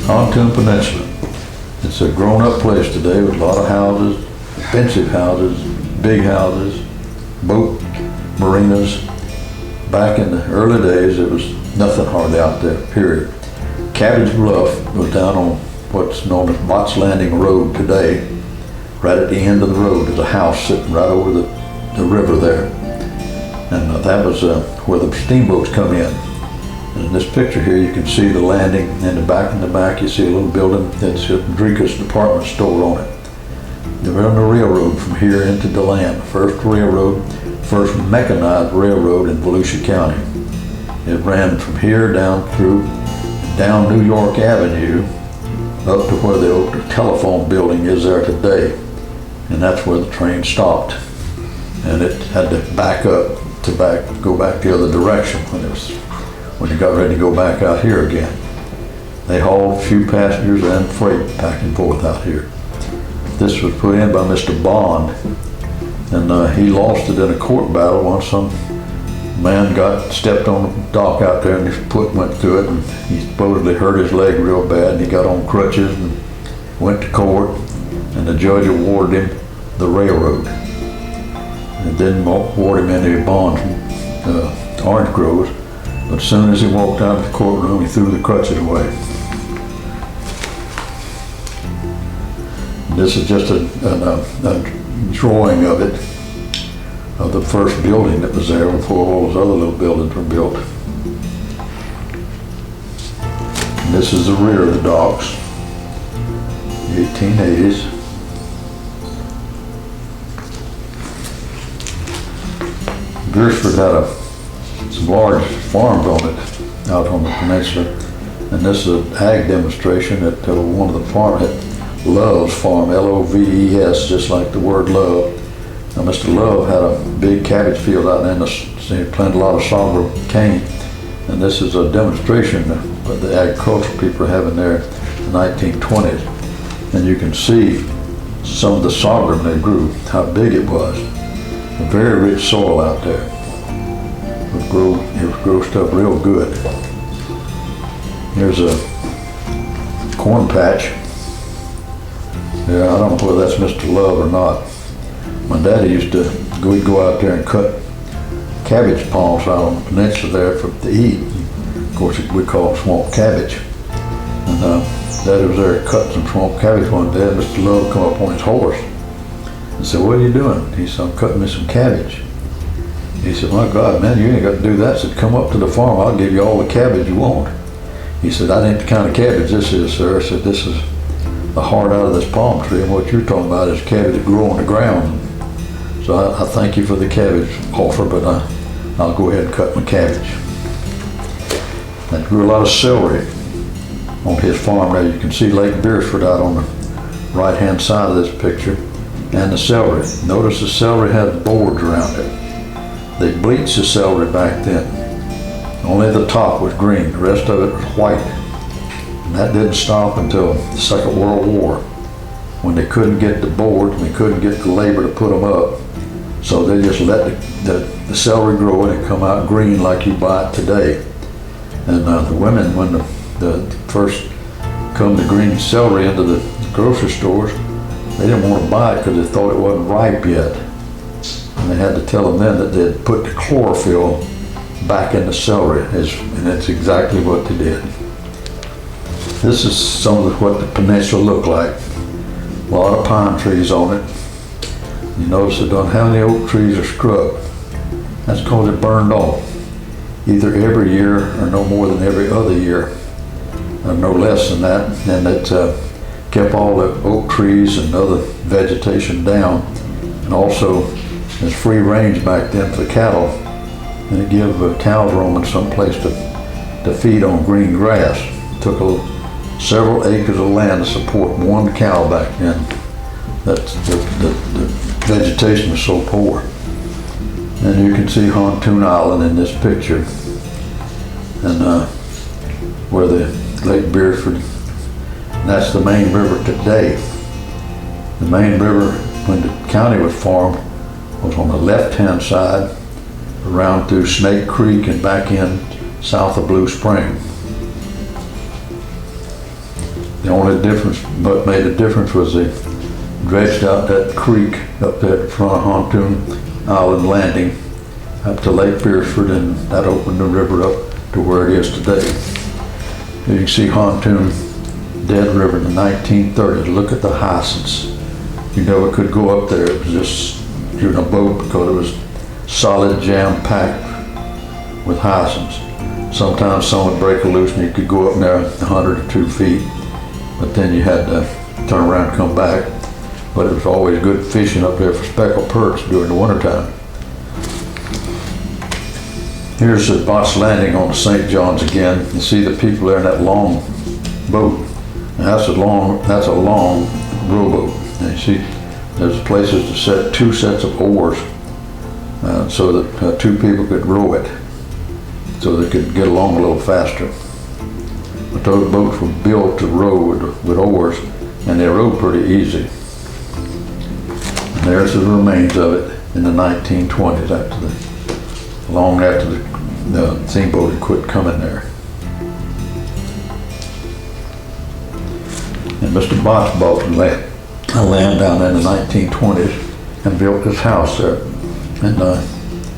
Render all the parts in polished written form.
Hontoon Peninsula. It's a grown-up place today with a lot of houses, expensive houses, big houses, boat marinas. Back in the early days, there was nothing hardly out there, period. Cabbage Bluff was down on what's known as Bott's Landing Road today. Right at the end of the road, there's a house sitting right over the river there. And that was where the steamboats come in. And in this picture here, you can see the landing, and in the back, you see a little building that's a Drinker's department store on it. They were on the railroad from here into DeLand, first mechanized railroad in Volusia County. It ran from here down New York Avenue up to where the old telephone building is there today. And that's where the train stopped. And it had to back up to go back the other direction when it got ready to go back out here again. They hauled a few passengers and freight back and forth out here. This was put in by Mr. Bond, and he lost it in a court battle once some man stepped on the dock out there and his foot went through it, and he supposedly hurt his leg real bad, and he got on crutches and went to court, and the judge awarded him the railroad. And didn't award him any bonds from Orange Groves, but as soon as he walked out of the courtroom, he threw the crutches away. This is just a drawing of it, of the first building that was there before all those other little buildings were built. And this is the rear of the docks, the 1880s. Beersford had some large farms on it, out on the peninsula, and this is an ag demonstration at one of the farms at Love's farm, L-O-V-E-S, just like the word love. Now, Mr. Love had a big cabbage field out there, and he planted a lot of sorghum cane, and this is a demonstration that the agricultural people are having there in the 1920s. And you can see some of the sorghum they grew, how big it was. A very rich soil out there. It would grow stuff real good. Here's a corn patch. Yeah, I don't know whether that's Mr. Love or not. My daddy used to go out there and cut cabbage palms out on the peninsula there to eat. Of course, we call it swamp cabbage. And Daddy was there cutting some swamp cabbage one day, and Mr. Love come up on his horse and said, "What are you doing?" He said, "I'm cutting me some cabbage." He said, "My God, man, you ain't got to do that." He said, "Come up to the farm, I'll give you all the cabbage you want." He said, "That ain't the kind of cabbage this is, sir." I said, "This is the heart out of this palm tree, and what you're talking about is cabbage that grew on the ground. So I thank you for the cabbage offer, but I'll go ahead and cut my cabbage." And grew a lot of celery on his farm there. You can see Lake Beersford out on the right-hand side of this picture, and the celery. Notice the celery had boards around it. They bleached the celery back then. Only the top was green, the rest of it was white. And that didn't stop until the Second World War, when they couldn't get the boards and they couldn't get the labor to put them up. So they just let the celery grow and it come out green like you buy it today. And the women, when the first come the green celery into the grocery stores, they didn't want to buy it because they thought it wasn't ripe yet. And they had to tell them then that they'd put the chlorophyll back in the celery, and that's exactly what they did. This is some of what the peninsula looked like. A lot of pine trees on it. You notice it don't have any oak trees or scrub. That's because it burned off, either every year or no more than every other year, or no less than that. And it kept all the oak trees and other vegetation down. And also, there's free range back then for cattle, and it gave cows roaming someplace to feed on green grass. It took several acres of land to support one cow back then. The vegetation was so poor. And you can see Hontoon Island in this picture, and where the Lake Beersford, and that's the main river today. The main river, when the county was formed, was on the left-hand side, around through Snake Creek and back in south of Blue Spring. The only difference, what made a difference was they dredged out that creek up there in front of Hontoon Island landing up to Lake Beersford, and that opened the river up to where it is today. You can see Hontoon Dead River in the 1930s. Look at the hyacinths. You never could go up there. It was just, you're in a boat because it was solid jam-packed with hyacinths. Sometimes some would break loose and you could go up there 100 or 2 feet, but then you had to turn around and come back. But it was always good fishing up there for speckled perch during the wintertime. Here's the Boss Landing on the St. John's again. You see the people there in that long boat. Now that's a long rowboat. And you see there's places to set 2 sets of oars so that 2 people could row it, so they could get along a little faster. But those boats were built to row with oars, and they rowed pretty easy. And there's the remains of it in the 1920s, long after the steamboat had quit coming there. And Mr. Botts bought the land down there in the 1920s and built this house there. And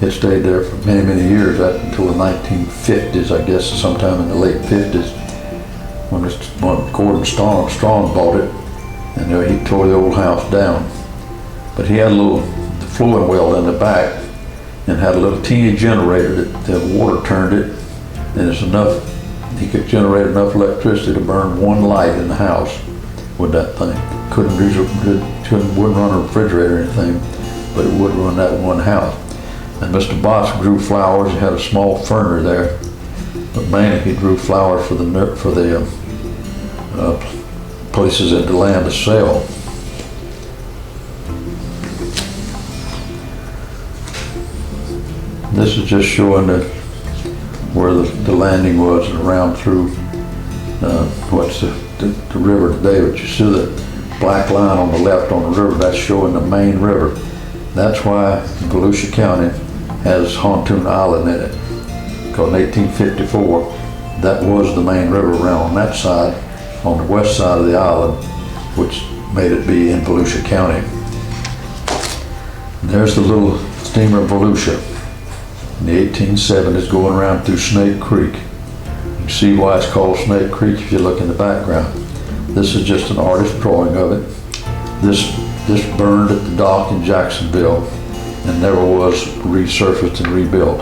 it stayed there for many, many years, until the 1950s, I guess, sometime in the late 50s, when Gordon Strong bought it, and he tore the old house down. But he had a little flowing well in the back, and had a little teeny generator that the water turned it, and it's enough, he could generate enough electricity to burn 1 light in the house with that thing. Wouldn't run a refrigerator or anything, but it would run that one house. And Mr. Botts grew flowers. He had a small ferner there, but mainly he grew flowers for the places at DeLand to sell. This is just showing where the landing was and around through what's the river today. But you see the black line on the left on the river, that's showing the main river. That's why Volusia County has Hontoon Island in it, because in 1854 that was the main river around on that side, on the west side of the island, which made it be in Volusia County. And there's the little steamer Volusia in the 1870s going around through Snake Creek. You can see why it's called Snake Creek if you look in the background. This is just an artist's drawing of it. This burned at the dock in Jacksonville and never was resurfaced and rebuilt.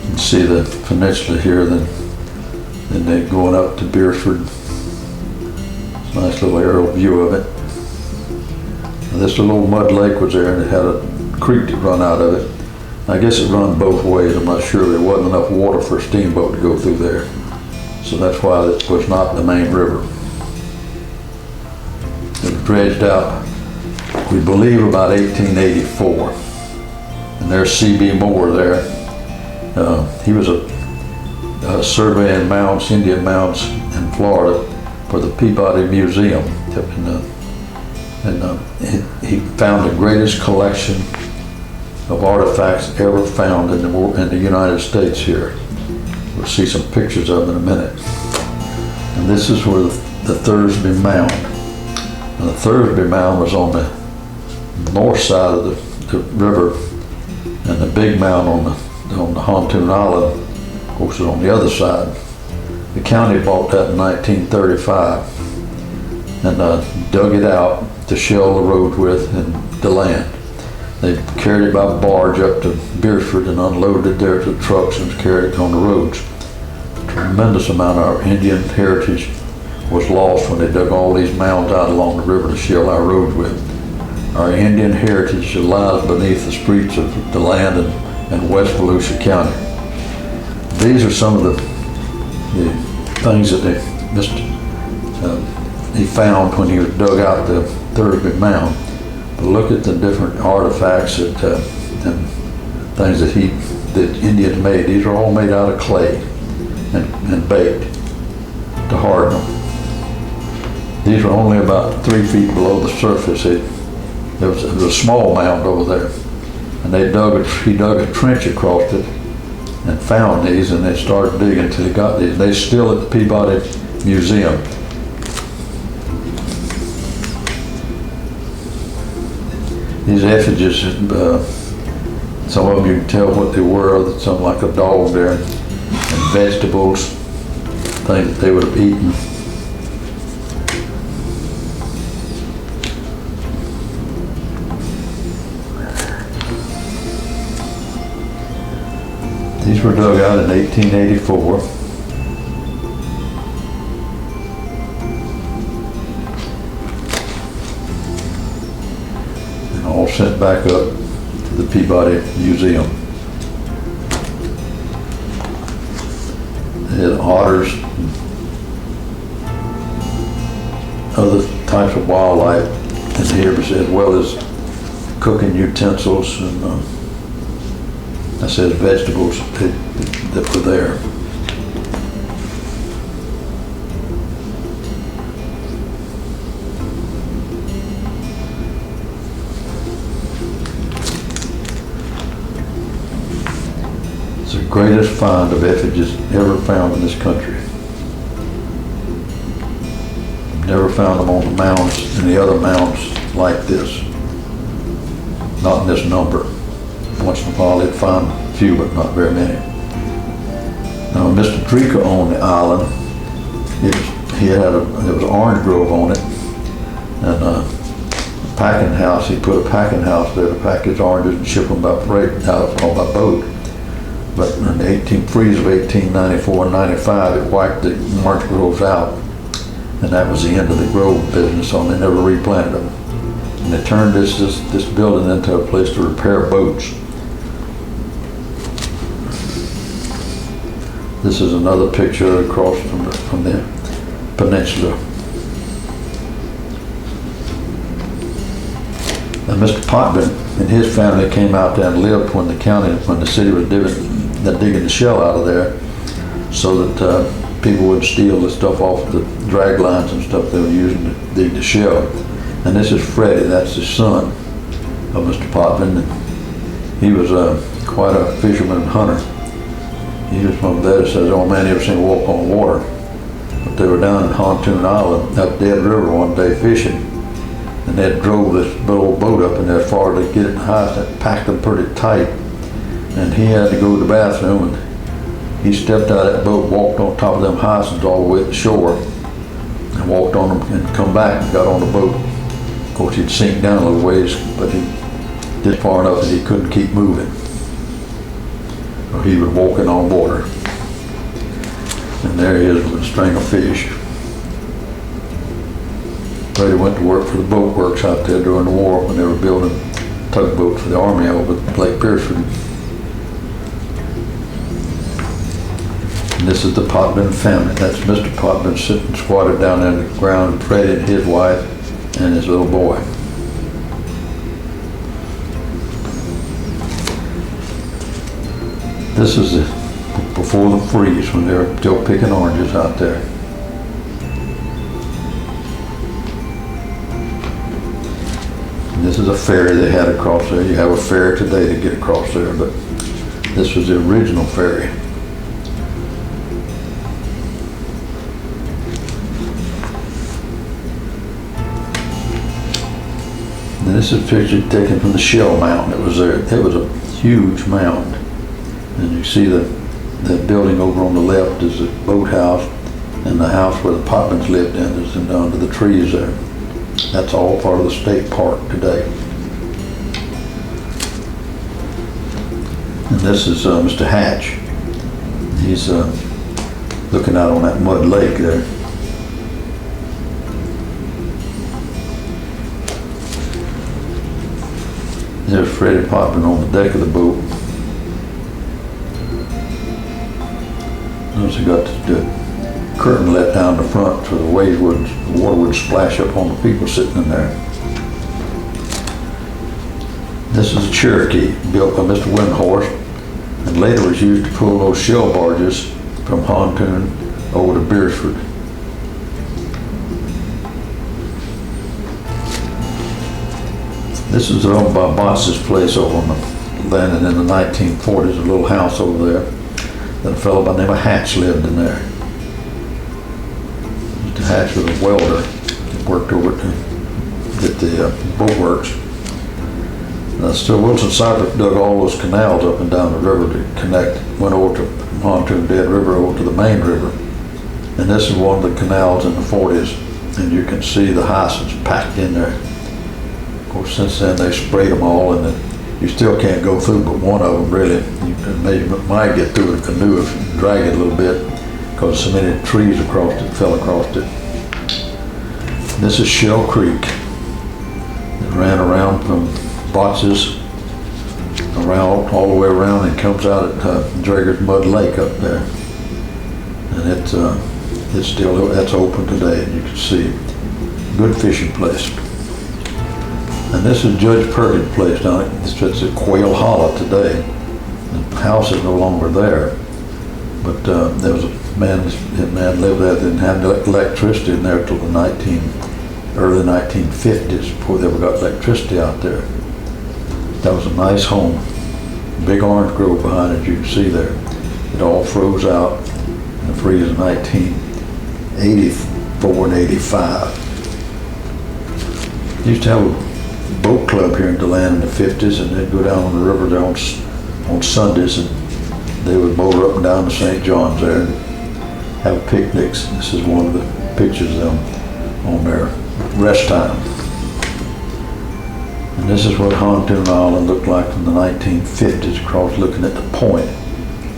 You can see the peninsula here, then they're going up to Beersford. It's a nice little aerial view of it. And this little mud lake was there, and it had a creek that run out of it. I guess it run both ways. I'm not sure. There wasn't enough water for a steamboat to go through there. So that's why it was not the main river. It was dredged out, we believe, about 1884. And there's C.B. Moore there. He was a surveying mounds, Indian mounds in Florida for the Peabody Museum. He found the greatest collection of artifacts ever found in the United States here. We'll see some pictures of them in a minute. And this is where the Thursby Mound. And the Thursby Mound was on the north side of the river, and the big mound on the Hontoon Island, of course, is on the other side. The county bought that in 1935 and dug it out to shell the road with and DeLand. They carried it by barge up to Beersford and unloaded it there to the trucks and carried it on the roads. A tremendous amount of our Indian heritage was lost when they dug all these mounds out along the river to shell our roads with. Our Indian heritage lies beneath the streets of DeLand and West Volusia County. These are some of the things that he found when he dug out the Thursby Mound. But look at the different artifacts and things that Indians made. These are all made out of clay and baked to harden them. These are only about 3 feet below the surface. There was a small mound over there, and he dug a trench across it and found these, and they started digging until they got these. They're still at the Peabody Museum. These effigies, some of them you can tell what they were, something like a dog there, and vegetables, things that they would have eaten. These were dug out in 1884. And all sent back up to the Peabody Museum. They had otters, and other types of wildlife in here, as well as cooking utensils and I said vegetables that were there. It's the greatest find of effigies ever found in this country. Never found them on the mounds, any other mounds like this. Not in this number. Once in a while they'd find a few, but not very many. Now, Mr. Drika owned the island. There was an orange grove on it, and a packing house. He put a packing house there to pack his oranges and ship them by freight out or by boat. But in the freeze of 1894 and 95, it wiped the orange groves out, and that was the end of the grove business. So they never replanted them, and they turned this building into a place to repair boats. This is another picture across from the peninsula. And Mr. Potman and his family came out there and lived when the city was digging the shell out of there, so that people would steal the stuff off the drag lines and stuff they were using to dig the shell. And this is Freddie, that's the son of Mr. Potman. He was quite a fisherman and hunter. He was one of that says, oh man, you ever seen walk on water? But they were down in Hontoon Island, up Dead River one day fishing. And they drove this big old boat up in there far to get it high, and packed them pretty tight. And he had to go to the bathroom, and he stepped out of that boat, walked on top of them hyacinths all the way to the shore, and walked on them and come back and got on the boat. Of course, he'd sink down a little ways, but he did far enough that he couldn't keep moving. Or he was walking on water. And there he is with a string of fish. Freddie went to work for the boat works out there during the war when they were building tugboats for the Army over Lake Pierceford. And this is the Potman family. That's Mr. Potman sitting squatted down on the ground, Freddie and his wife and his little boy. This is before the freeze, when they were still picking oranges out there. And this is a ferry they had across there. You have a ferry today to get across there, but this was the original ferry. And this is a picture taken from the shell mound that was there. It was a huge mound. And you see the building over on the left is the boathouse, and the house where the Potmans lived in is under the trees there. That's all part of the state park today. And this is Mr. Hatch. He's looking out on that mud lake there. There's Freddie Potman on the deck of the boat. Notice he got the curtain let down the front so the water would splash up on the people sitting in there. This is a Cherokee built by Mr. Windhorse, and later was used to pull those shell barges from Hontoon over to Beersford. This is owned by Botz's place over on the land, and in the 1940s, a little house over there. that a fellow by the name of Hatch lived in there. Mr. Hatch was a welder that worked over at the boat works. So Wilson Cypress dug all those canals up and down the river to connect, went over to Hontoon Dead River over to the main river. And this is one of the canals in the 40s, and you can see the hyacinths packed in there. Of course, since then they sprayed them all, and you still can't go through but one of them, really. You might get through the canoe if you drag it a little bit, because so many trees fell across it. This is Shell Creek. It ran around from Boxes around all the way around and comes out at Drager's Mud Lake up there, and it's still, that's open today, and you can see good fishing place. And this is Judge Perkins' place now. It's at Quail Hollow today. The house is no longer there, but there was a man lived there that didn't have electricity in there till the early 1950s, before they ever got electricity out there. That was a nice home. Big orange grove behind it, you can see there. It all froze out in the freeze of 1984 and 85. Used to have a boat club here in DeLand in the 50s, and they'd go down on the river there on Sundays, and they would motor up and down to St. John's there and have picnics. This is one of the pictures of them on their rest time. And this is what Hontoon Island looked like in the 1950s, across looking at the point.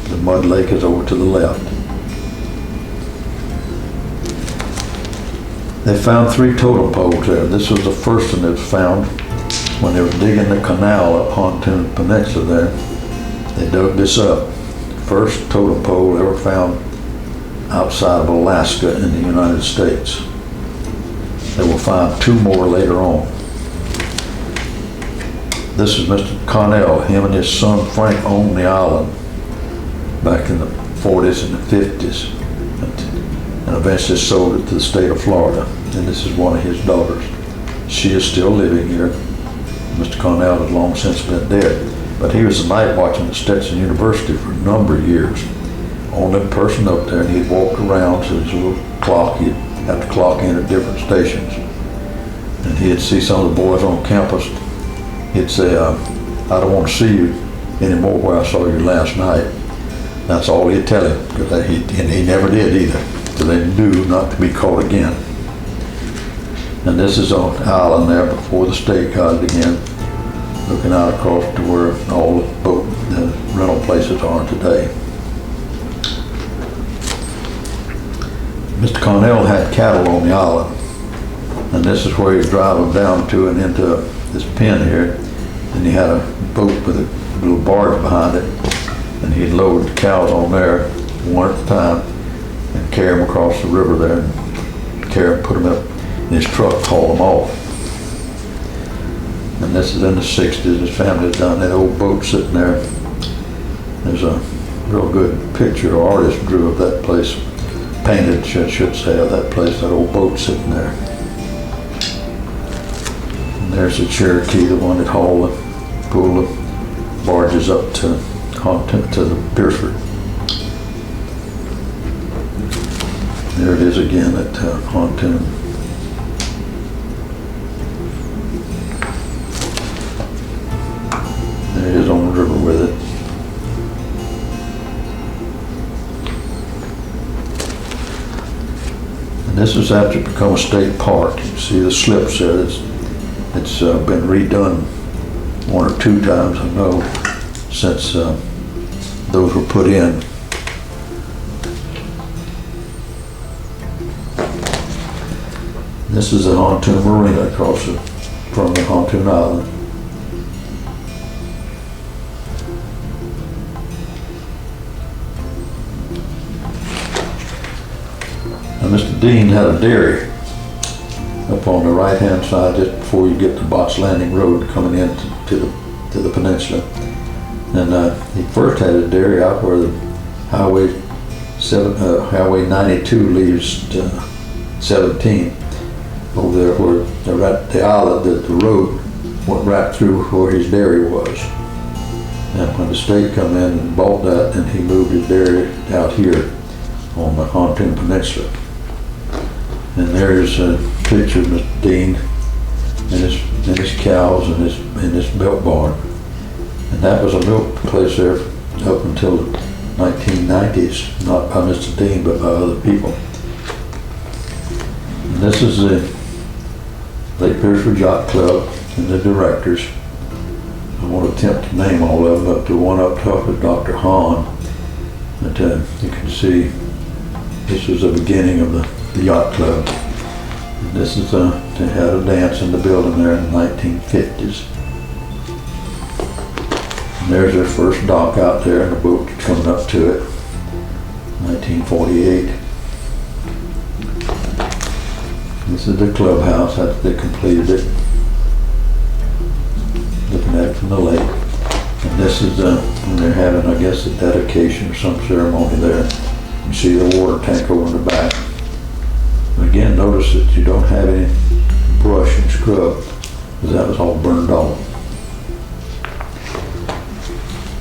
The Mud Lake is over to the left. They found 3 totem poles there. This was the first one that was found when they were digging the canal up Hontoon Peninsula there. They dug this up. First totem pole ever found outside of Alaska in the United States. They will find 2 more later on. This is Mr. Connell. Him and his son Frank owned the island back in the 40s and the 50s, and eventually sold it to the state of Florida. And this is one of his daughters. She is still living here. Mr. Connell has long since been dead, but he was a night watchman at Stetson University for a number of years. Only person up there, and he'd walk around to his little clock. He'd have to clock in at different stations, and he'd see some of the boys on campus. He'd say, I don't want to see you anymore where I saw you last night. That's all he'd tell him, and he never did either, because they knew not to be caught again. And this is on the island there before the state got it again, looking out across to where all the rental places are today. Mr. Connell had cattle on the island, and this is where he'd drive them down to and into this pen here, and he had a boat with a little barge behind it, and he'd load the cows on there one at a time and carry them across the river there, and put them up in his truck, haul them off. And this is in the 60s. His family's done that old boat sitting there. There's a real good picture or artist drew of that place, painted, I should say, of that place, that old boat sitting there. There's the Cherokee, the one that pulled the barges up to the Pierceford. There it is again at Hontoon. There it is on the river with it. And this is after it become a state park. You can see the slips there. It's been redone 1 or 2 times, I know, since those were put in. This is the Hontoon Marina across from the Hontoon Island. Now, Mr. Dean had a dairy up on the right-hand side just before you get to Box Landing Road coming in to the peninsula. And he first had a dairy out where the Highway 92 leaves 17 over there, where the island, the road went right through where his dairy was. And when the state come in and bought that, and he moved his dairy out here on the Hontoon Peninsula. And there's a picture of Mr. Dean and his cows and his milk barn. And that was a milk place there up until the 1990s, not by Mr. Dean, but by other people. And this is the Lake Beersford Yacht Club and the directors. I won't attempt to name all of them, but the one up top is Dr. Hahn. But you can see this was the beginning of the yacht club. And this is they had a dance in the building there in the 1950s. And there's their first dock out there, and the boat coming up to it, 1948. This is the clubhouse after they completed it. Looking at it from the lake. And this is when they're having, I guess, a dedication or some ceremony there. You see the water tank over in the back. But again, notice that you don't have any brush and scrub, because that was all burned off.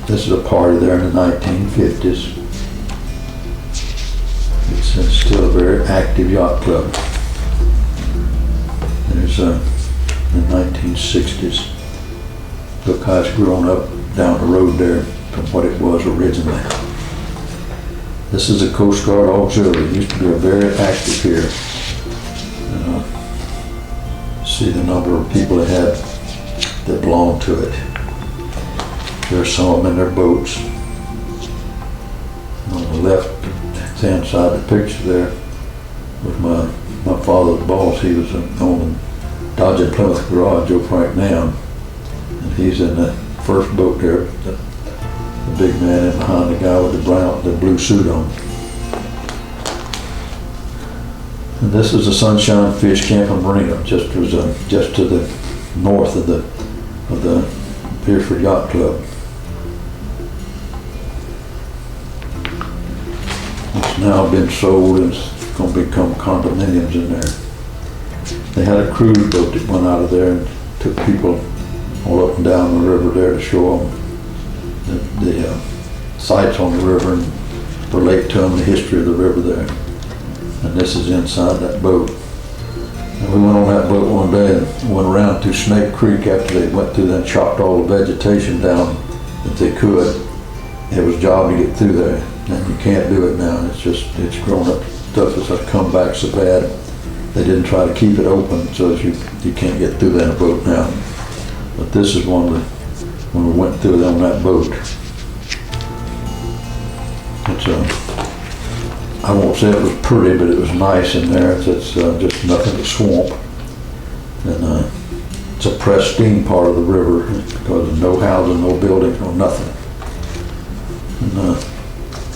This is a party there in the 1950s. It's still a very active yacht club. There's in the 1960s. Look how it's grown up down the road there from what it was originally. This is a Coast Guard auxiliary. It used to be very active here. See the number of people it had that belonged to it. There's some of them in their boats. On the left-hand side of the picture there was my father's boss. He was on the Dodge and Plymouth garage over right now. And he's in the first boat there, the big man in behind the guy with the blue suit on. And this is the Sunshine Fish Camp and Marina, just to the north of the Beersford Yacht Club. It's now been sold, and it's going to become condominiums in there. They had a cruise boat that went out of there and took people all up and down the river there to show them the sights on the river and relate to them the history of the river there. And this is inside that boat. And we went on that boat one day and went around to Snake Creek after they went through there and chopped all the vegetation down that they could. It was a job to get through there, and you can't do it now. It's grown up stuff that's come back so bad. They didn't try to keep it open so that you can't get through that boat now. But this is when we went through on that boat. I won't say it was pretty, but it was nice in there. It's just nothing but swamp. And it's a pristine part of the river because of no housing, no buildings, no nothing. And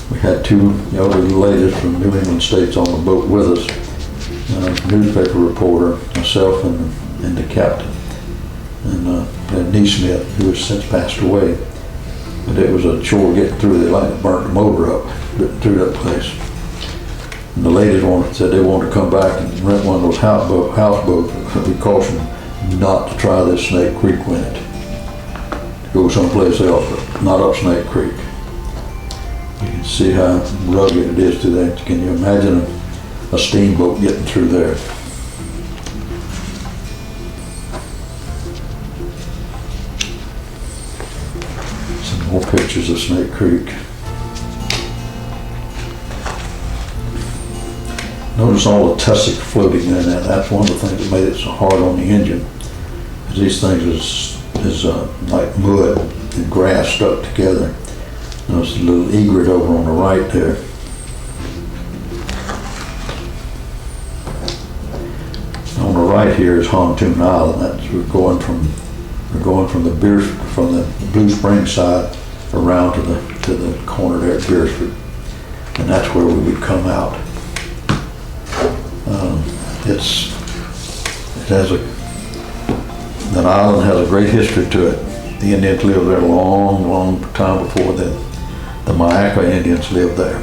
we had two elderly ladies from New England states on the boat with us. Newspaper reporter, myself, and the captain. And Neesmith, who has since passed away. But it was a chore getting through. They like burnt the motor up through that place. And the ladies said they wanted to come back and rent one of those houseboats. We cautioned not to try this Snake Creek winter. To go someplace else, but not up Snake Creek. You can see how rugged it is through there. Can you imagine a steamboat getting through there? Some more pictures of Snake Creek. Notice all the tussock floating in there. That's one of the things that made it so hard on the engine. These things is like mud and grass stuck together. There's a little egret over on the right there. On the right here is Hontoon Island. We're going from the Blue Springs side around to the corner there at Beersford, and that's where we would come out. That island has a great history to it. The Indians lived there a long time before the Mayaca Indians lived there.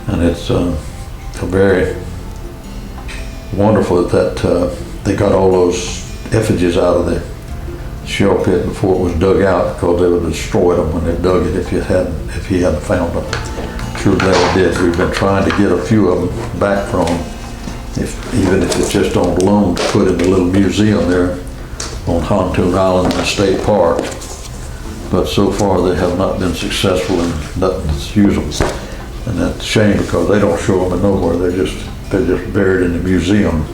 And it's a very wonderful that they got all those effigies out of the shell pit before it was dug out, because they would have destroyed them when they dug it if he hadn't found them. Sure glad they did. We've been trying to get a few of them back from them, even if it's just on loan to put in the little museum there on Hontoon Island in the state park. But so far they have not been successful in nothing that's usable. And that's a shame, because they don't show them nowhere. They're just buried in the museum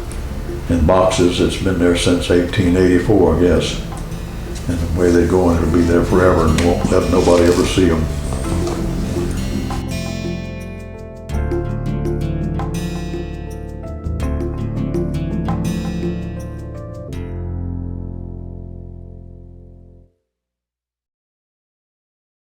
in boxes. It's been there since 1884, I guess. And the way they're going, it'll be there forever, and won't let nobody ever see them.